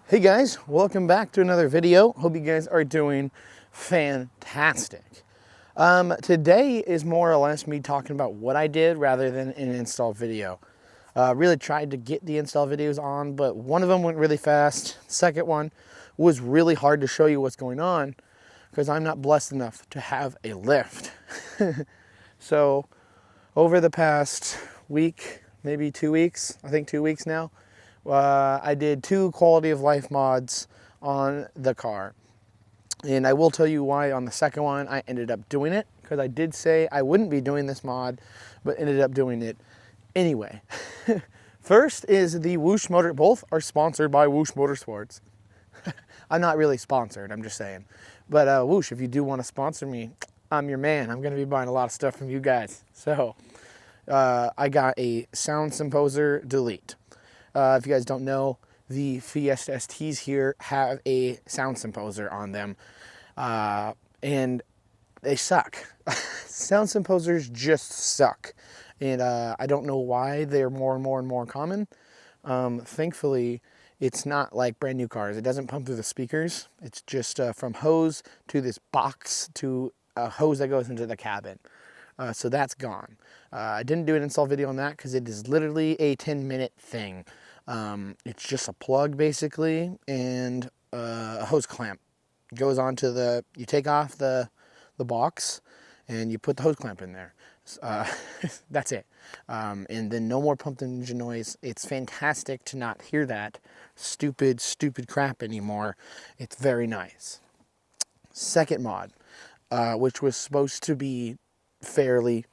Hey guys, welcome back to another video. Hope you guys are doing fantastic. Today is more or less me talking about what I did rather than an install video. Really tried to get the install videos on, but one of them went really fast. Second one was really hard to show you what's going on because I'm not blessed enough to have a lift. So over the past week, maybe 2 weeks, I think 2 weeks now, I did 2 quality of life mods on the car. And I will tell you why on the second one I ended up doing it, because I did say I wouldn't be doing this mod, but ended up doing it anyway. First is the Whoosh motor. Both are sponsored by Whoosh Motorsports. I'm not really sponsored, I'm just saying. But Whoosh, if you do want to sponsor me, I'm your man. I'm going to be buying a lot of stuff from you guys. So I got a sound symposer delete. If you guys don't know, the Fiesta STs here have a sound symposer on them, and they suck. Sound symposers just suck, and I don't know why they're more and more common. Thankfully, it's not like brand new cars. It doesn't pump through the speakers. It's just from hose to this box to a hose that goes into the cabin. So that's gone. I didn't do an install video on that because it is literally a 10-minute thing. It's just a plug basically and a hose clamp. It goes onto the, you take off the box and you put the hose clamp in there. That's it. And then no more pumped engine noise. It's fantastic to not hear that stupid crap anymore. It's very nice. Second mod, which was supposed to be fairly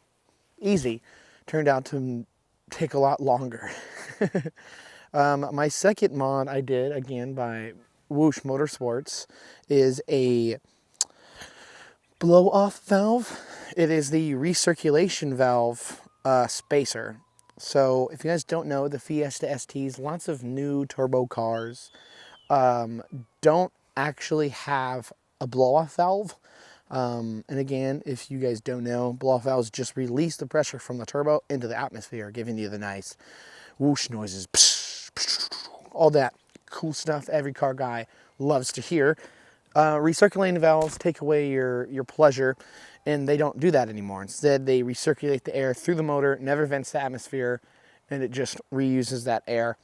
easy, turned out to take a lot longer. My second mod I did, again by Whoosh Motorsports, is a blow-off valve. It is the recirculation valve spacer. So if you guys don't know, the Fiesta STs, lots of new turbo cars don't actually have a blow-off valve. And again, if you guys don't know, blow-off valves just release the pressure from the turbo into the atmosphere, giving you the nice whoosh noises, all that cool stuff every car guy loves to hear. Recirculating valves take away your pleasure, and they don't do that anymore. Instead, they recirculate the air through the motor, never vents the atmosphere, and it just reuses that air.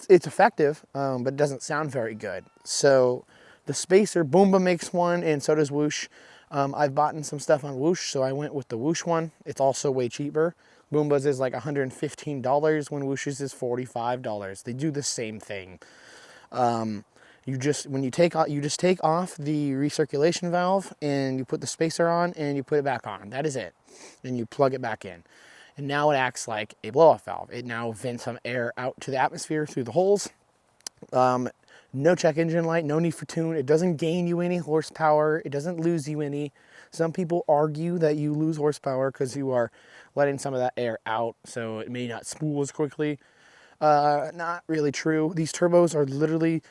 It's effective, but it doesn't sound very good. So the spacer, Boomba makes one, and so does Whoosh. I've bought some stuff on Whoosh, so I went with the Whoosh one. It's also way cheaper. Boomba's is like $115 when Whoosh's is $45. They do the same thing. You just take off the recirculation valve and you put the spacer on and you put it back on. That is it. And you plug it back in. And now it acts like a blow-off valve. It now vents some air out to the atmosphere through the holes. No check engine light, no need for tune. It doesn't gain you any horsepower. It doesn't lose you any. Some people argue that you lose horsepower because you are letting some of that air out, so it may not spool as quickly. Not really true. These turbos are literally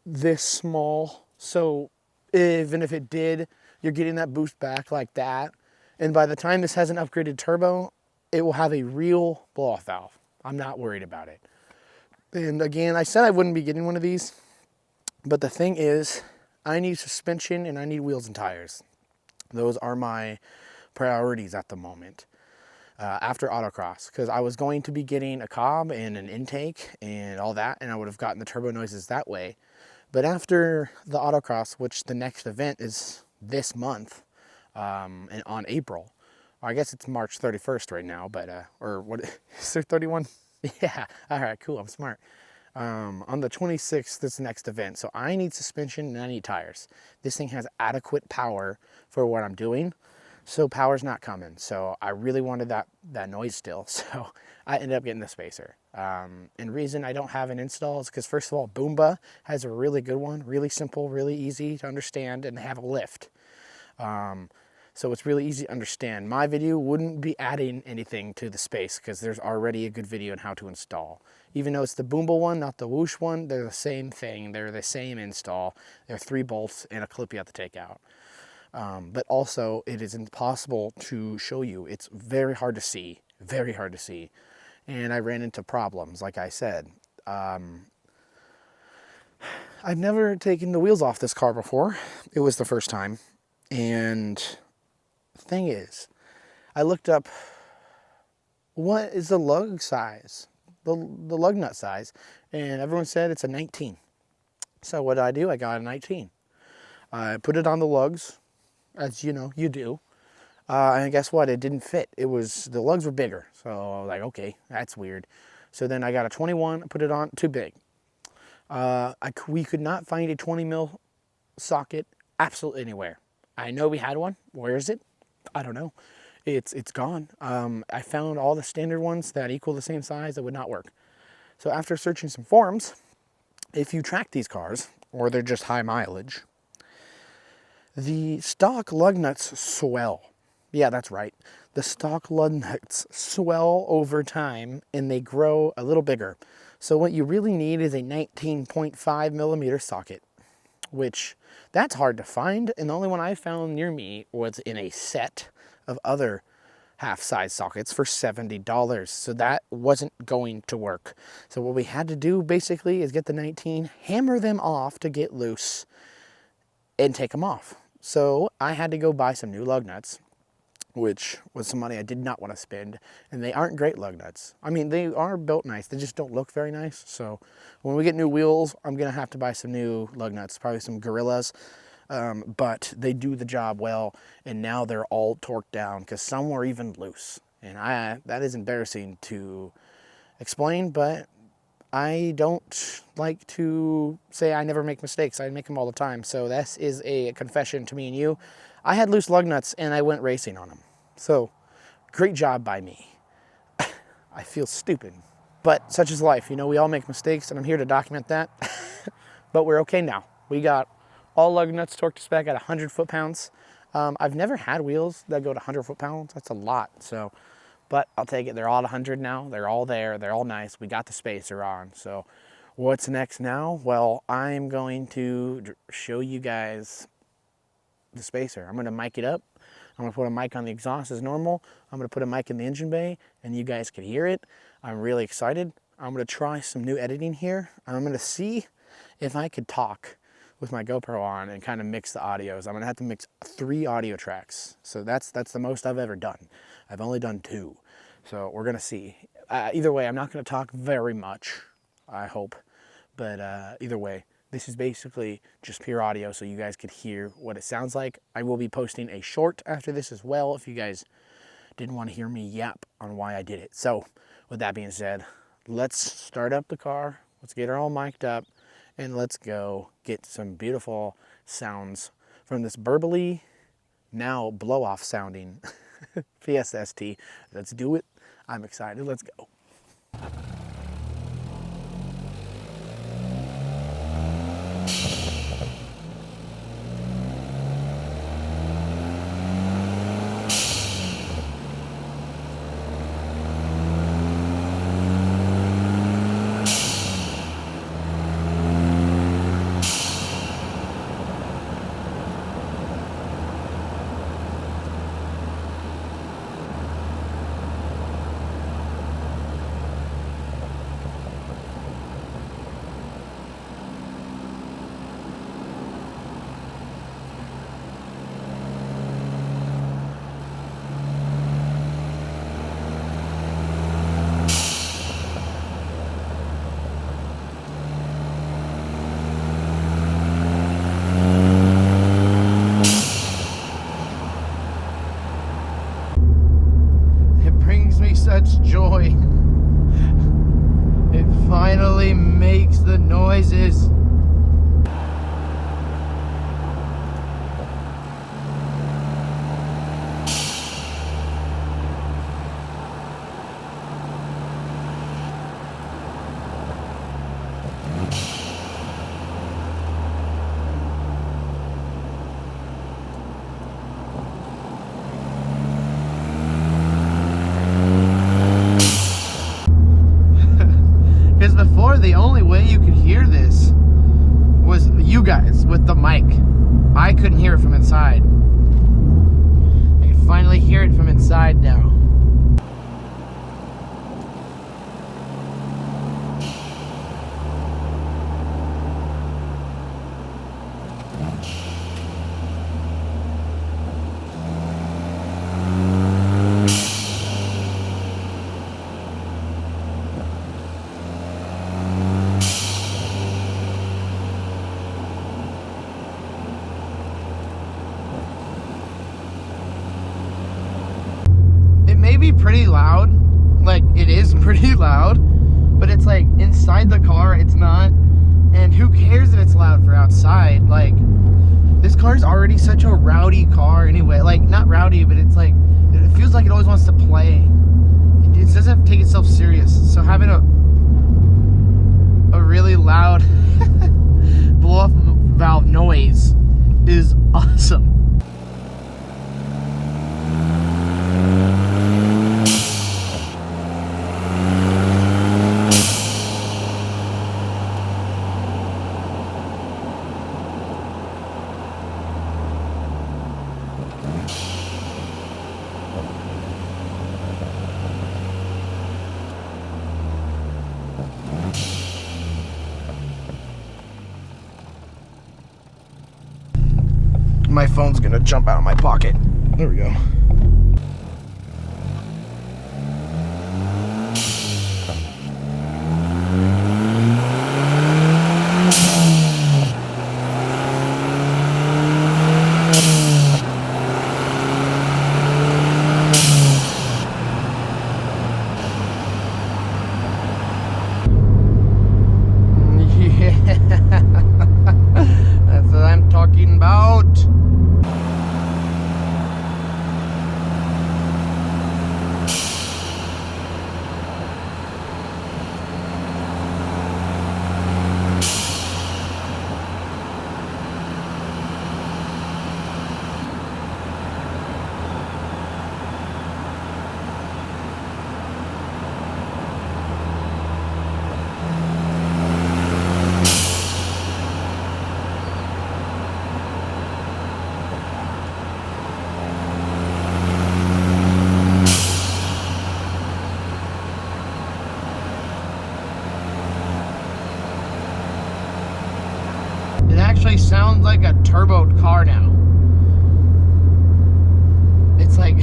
this small, so even if it did, you're getting that boost back like that. And by the time this has an upgraded turbo, it will have a real blow-off valve. I'm not worried about it. And again, I said I wouldn't be getting one of these, but the thing is, I need suspension and I need wheels and tires. Those are my priorities at the moment. After autocross, because I was going to be getting a cob and an intake and all that, and I would have gotten the turbo noises that way. But after the autocross, which the next event is this month, and on April, or I guess it's March 31st right now, but or what is there, 31? Yeah, all right, cool, I'm smart. On the 26th, this next event, so I need suspension and I need tires. This thing has adequate power for what I'm doing, so power's not coming. So I really wanted that noise still, so I ended up getting the spacer. And reason I don't have an install is because, first of all, Boomba has a really good one, really simple, really easy to understand, and they have a lift. So it's really easy to understand. My video wouldn't be adding anything to the space because there's already a good video on how to install. Even though it's the Boomba one, not the Whoosh one, they're the same thing. They're the same install. They're 3 bolts and a clip you have to take out. But also, it is impossible to show you. It's very hard to see, very hard to see. And I ran into problems, like I said. I've never taken the wheels off this car before. It was the first time. And the thing is, I looked up what is the lug size, the lug nut size, and everyone said it's a 19. So what did I do? I got a 19. I put it on the lugs, as you know, you do. And guess what? It didn't fit. The lugs were bigger. So I was like, okay, that's weird. So then I got a 21, put it on, too big. We could not find a 20 mil socket absolutely anywhere. I know we had one. Where is it? I don't know. It's gone. I found all the standard ones that equal the same size that would not work. So after searching some forums, if you track these cars, or they're just high mileage, the stock lug nuts swell. Yeah, that's right. The stock lug nuts swell over time and they grow a little bigger. So what you really need is a 19.5 millimeter socket, which that's hard to find. And the only one I found near me was in a set of other half-size sockets for $70. So that wasn't going to work. So what we had to do basically is get the 19, hammer them off to get loose, and take them off. So I had to go buy some new lug nuts, which was some money I did not want to spend, and they aren't great lug nuts. I mean, they are built nice, they just don't look very nice. So when we get new wheels, I'm gonna have to buy some new lug nuts, probably some Gorillas, but they do the job well, and now they're all torqued down because some were even loose. And that is embarrassing to explain, but I don't like to say I never make mistakes. I make them all the time. So this is a confession to me and you. I had loose lug nuts and I went racing on them. So great job by me. I feel stupid, but such is life. You know, we all make mistakes and I'm here to document that, but we're okay now. We got all lug nuts torqued to spec at 100 foot-pounds. I've never had wheels that go to 100 foot-pounds. That's a lot. So, but I'll take it. They're all at 100 now. They're all there. They're all nice. We got the spacer on. So what's next now? Well, I'm going to show you guys the spacer. I'm going to mic it up. I'm going to put a mic on the exhaust as normal. I'm going to put a mic in the engine bay and you guys can hear it. I'm really excited. I'm going to try some new editing here. I'm going to see if I could talk with my GoPro on and kind of mix the audios. I'm going to have to mix 3 audio tracks. So that's the most I've ever done. I've only done 2. So we're going to see. Either way, I'm not going to talk very much, I hope. But either way, this is basically just pure audio so you guys could hear what it sounds like. I will be posting a short after this as well if you guys didn't want to hear me yap on why I did it. So with that being said, let's start up the car. Let's get her all mic'd up and let's go get some beautiful sounds from this burbly, now blow-off sounding Fiesta ST. Let's do it. I'm excited. Let's go. Such joy. It finally makes the noises. Before, the only way you could hear this was you guys with the mic. I couldn't hear it from inside. I can finally hear it from inside now. be pretty loud. Like, it is pretty loud, but it's like inside the car, it's not. And who cares if it's loud for outside? Like, this car's already such a rowdy car anyway. Like, not rowdy, but it's like, it feels like it always wants to play. It doesn't take itself serious. So having a really loud blow-off valve noise is awesome. My phone's gonna jump out of my pocket. There we go. That's what I'm talking about. It actually sounds like a turboed car now. It's like,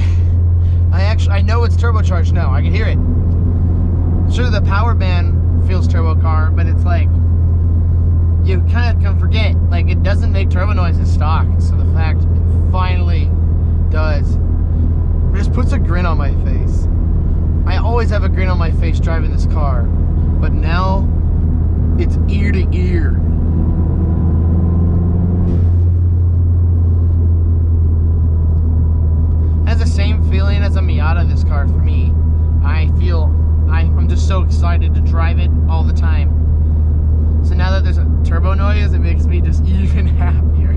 I know it's turbocharged now. I can hear it. Sure, the power band feels turbo car, but it's like, you kind of can forget, like, it doesn't make turbo noise in stock. So the fact it finally does, it just puts a grin on my face. I always have a grin on my face driving this car, but now it's ear to ear. Has the same feeling as a Miata, this car, for me. I'm just so excited to drive it all the time. So now that there's a turbo noise, it makes me just even happier.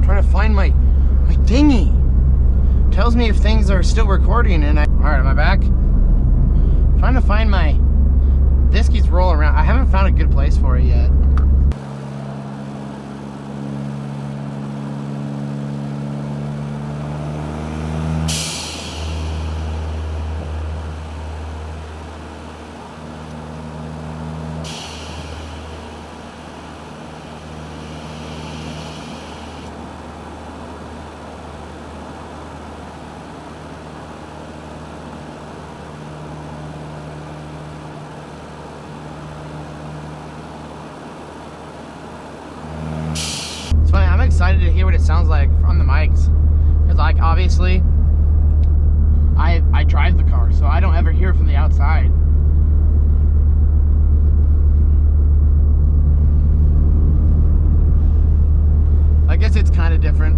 Trying to find my dinghy. Tells me if things are still recording, and alright, am I back? Trying to find my, this keeps rolling around. I haven't found a good place for it yet. excited to hear what it sounds like on the mics. Because, like, obviously, I drive the car, so I don't ever hear it from the outside. I guess it's kind of different.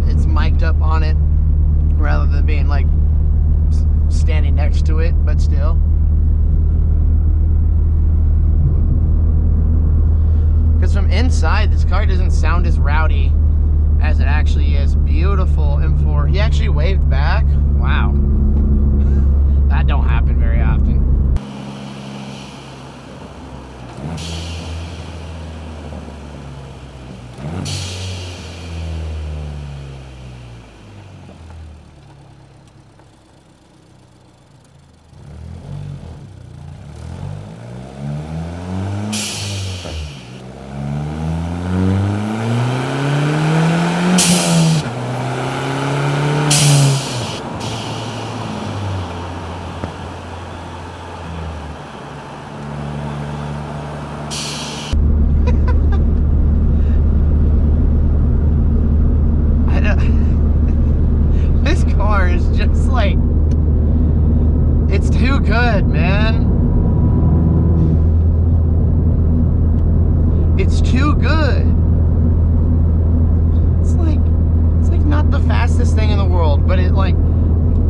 It's mic'd up on it rather than being, like, standing next to it, but still. Because from inside, this car doesn't sound as rowdy as it actually is. Beautiful M4. He actually waved back. Wow. That don't happen very often. It's too good, man. It's too good. It's like not the fastest thing in the world, but it like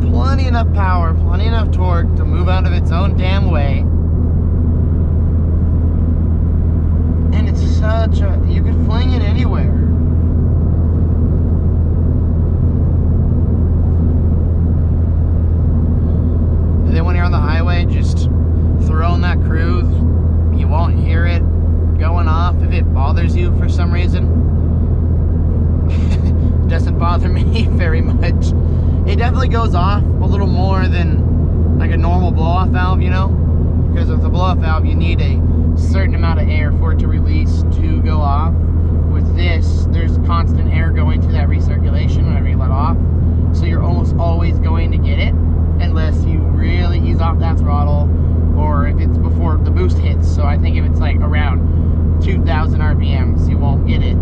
plenty enough power, plenty enough torque to move out of its own damn way. And it's such a, you could fling it anywhere. And then when you're on the highway, just throwing that cruise, you won't hear it going off if it bothers you for some reason. Doesn't bother me very much. It definitely goes off a little more than like a normal blow-off valve, you know? Because with the blow-off valve, you need a certain amount of air for it to release to go off. With this, there's constant air going to that recirculation whenever you let off. So you're almost always going to get it, unless you really ease off that throttle, or if it's before the boost hits. So I think if it's like around 2,000 RPMs, you won't get it.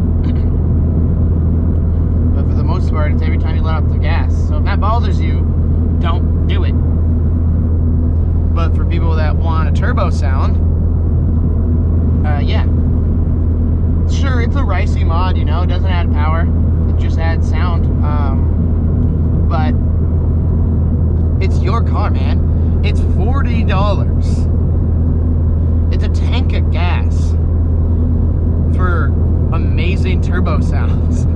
But for the most part, it's every time you let off the gas. So if that bothers you, don't do it. But for people that want a turbo sound, yeah. Sure, it's a ricey mod, you know, it doesn't add power, it just adds sound. But it's your car, man. It's $40. It's a tank of gas for amazing turbo sounds.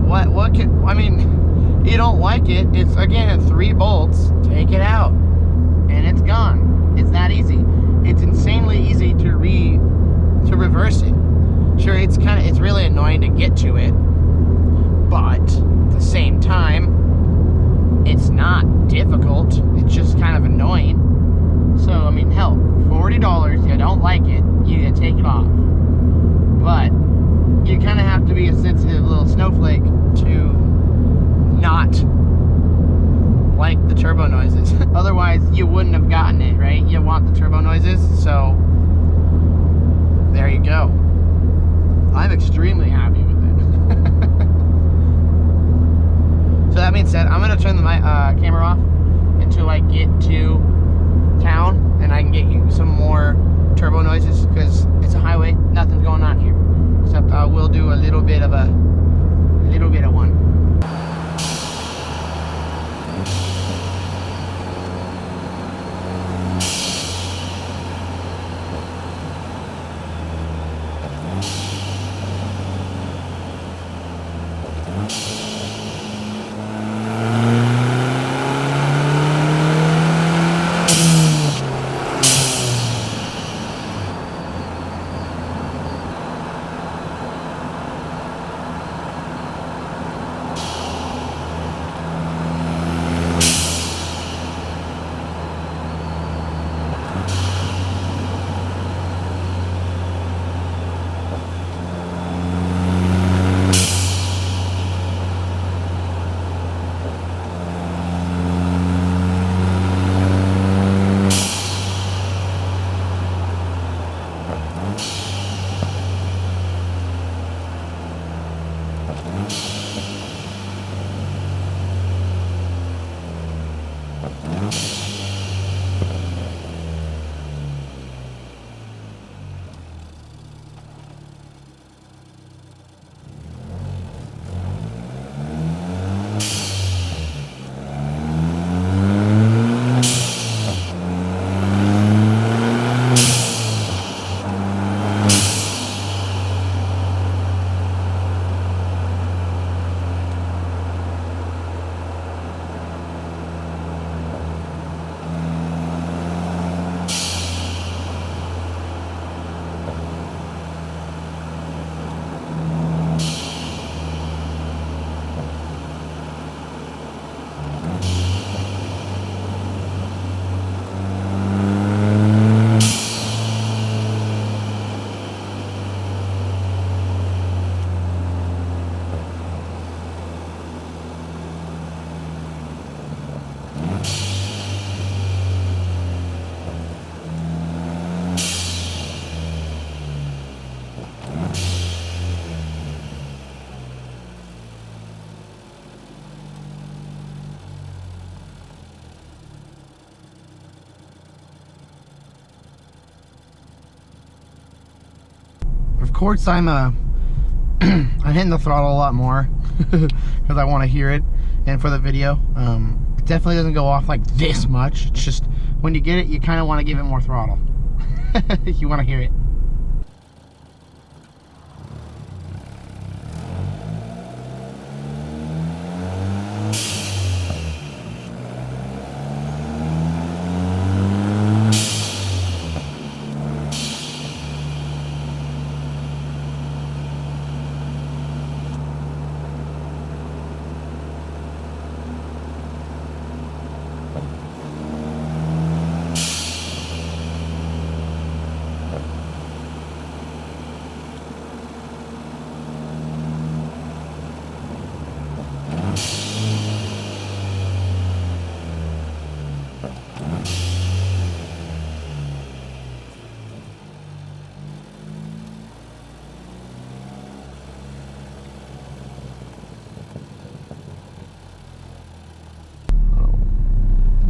What can, I mean, you don't like it, it's again at 3 bolts, take it out and it's gone. It's that easy. It's insanely easy to reverse it. Sure, it's really annoying to get to it, but at the same time, it's not difficult. It's just kind of annoying. So, I mean, hell, $40, you don't like it, you take it off. But you kind of have to be a sensitive little snowflake to not like the turbo noises. Otherwise, you wouldn't have gotten it, right? You want the turbo noises, so there you go. I'm extremely happy with it. So that being said, I'm going to turn the camera off until I get to town and I can get you some more turbo noises, because it's a highway, nothing's going on here. Except I will do a little bit of one. course, I'm hitting the throttle a lot more because I want to hear it, and for the video, it definitely doesn't go off like this much. It's just when you get it, you kind of want to give it more throttle. You want to hear it.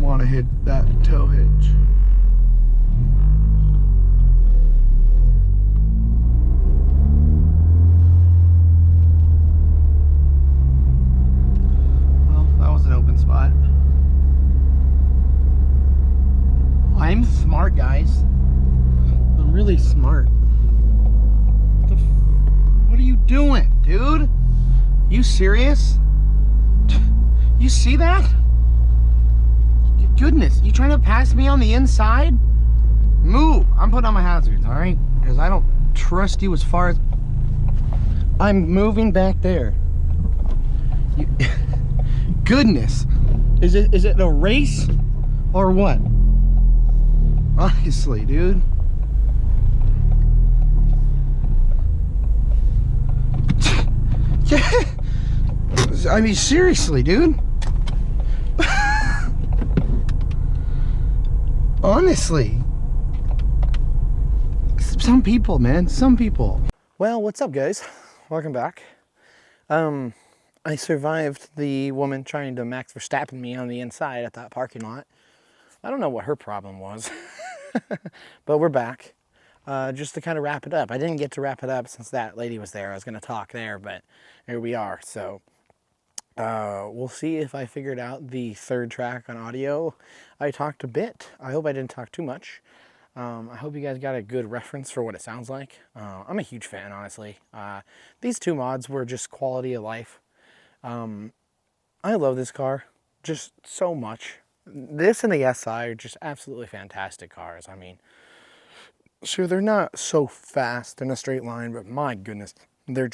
Want to hit that tow hitch. Well, that was an open spot. I'm smart, guys. I'm really smart. What are you doing, dude? You serious? You see that? Goodness, you trying to pass me on the inside? Move. I'm putting on my hazards, all right? Because I don't trust you as far as... I'm moving back there. Goodness. Is it a race or what? Honestly, dude. I mean, seriously, dude. Honestly, some people, man, some people. Well, what's up, guys? Welcome back. I survived the woman trying to Max Verstappen me on the inside at that parking lot. I don't know what her problem was, but we're back. Just to kind of wrap it up. I didn't get to wrap it up since that lady was there. I was going to talk there, but here we are. So we'll see if I figured out the third track on audio. I talked a bit. I hope I didn't talk too much. I hope you guys got a good reference for what it sounds like. I'm a huge fan, honestly. These two mods were just quality of life. I love this car just so much. This and the SI are just absolutely fantastic cars. I mean, sure, they're not so fast in a straight line, but my goodness, they're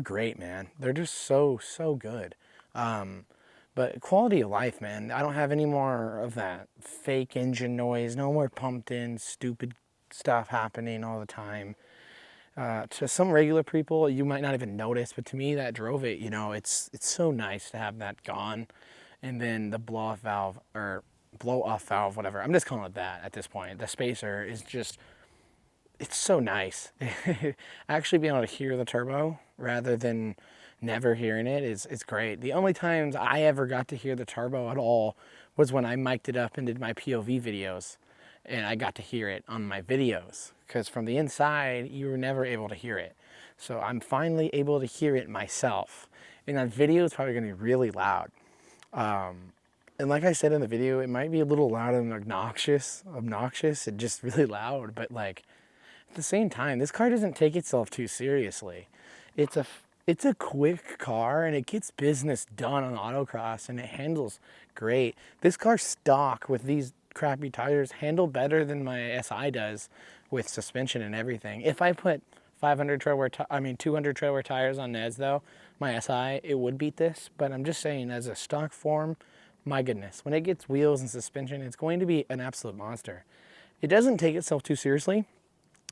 great, man. They're just so good. But quality of life, man. I don't have any more of that fake engine noise. No more pumped in, stupid stuff happening all the time. To some regular people, you might not even notice, but to me that drove it, you know, it's so nice to have that gone. And then the blow-off valve, or blow-off valve, whatever. I'm just calling it that at this point. The spacer is just... it's so nice. Actually being able to hear the turbo rather than never hearing it is great. The only times I ever got to hear the turbo at all was when I mic'd it up and did my POV videos, and I got to hear it on my videos, because from the inside you were never able to hear it. So I'm finally able to hear it myself, and that video is probably going to be really loud. And like I said in the video, it might be a little loud and obnoxious and just really loud, but like, at the same time, this car doesn't take itself too seriously. It's a quick car, and it gets business done on autocross, and it handles great. This car stock with these crappy tires handle better than my SI does with suspension and everything. If I put 200 tread wear tires on Neds though, my SI, it would beat this, but I'm just saying as a stock form, my goodness, when it gets wheels and suspension, it's going to be an absolute monster. It doesn't take itself too seriously.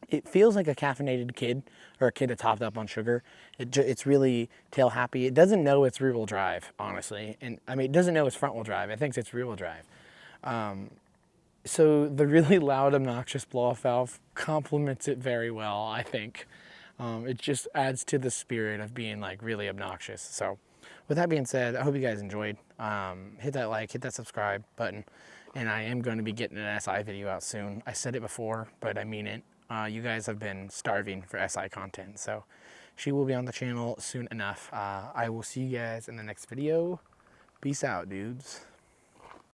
It feels like a caffeinated kid, or a kid that's hopped up on sugar. It's really tail happy. It doesn't know it's rear wheel drive, honestly. And I mean, it doesn't know it's front wheel drive. It thinks it's rear wheel drive. So the really loud, obnoxious blow-off valve complements it very well, I think. It just adds to the spirit of being like really obnoxious. So with that being said, I hope you guys enjoyed. Hit that like, hit that subscribe button. And I am going to be getting an SI video out soon. I said it before, but I mean it. You guys have been starving for SI content, so she will be on the channel soon enough. I will see you guys in the next video. Peace out, dudes.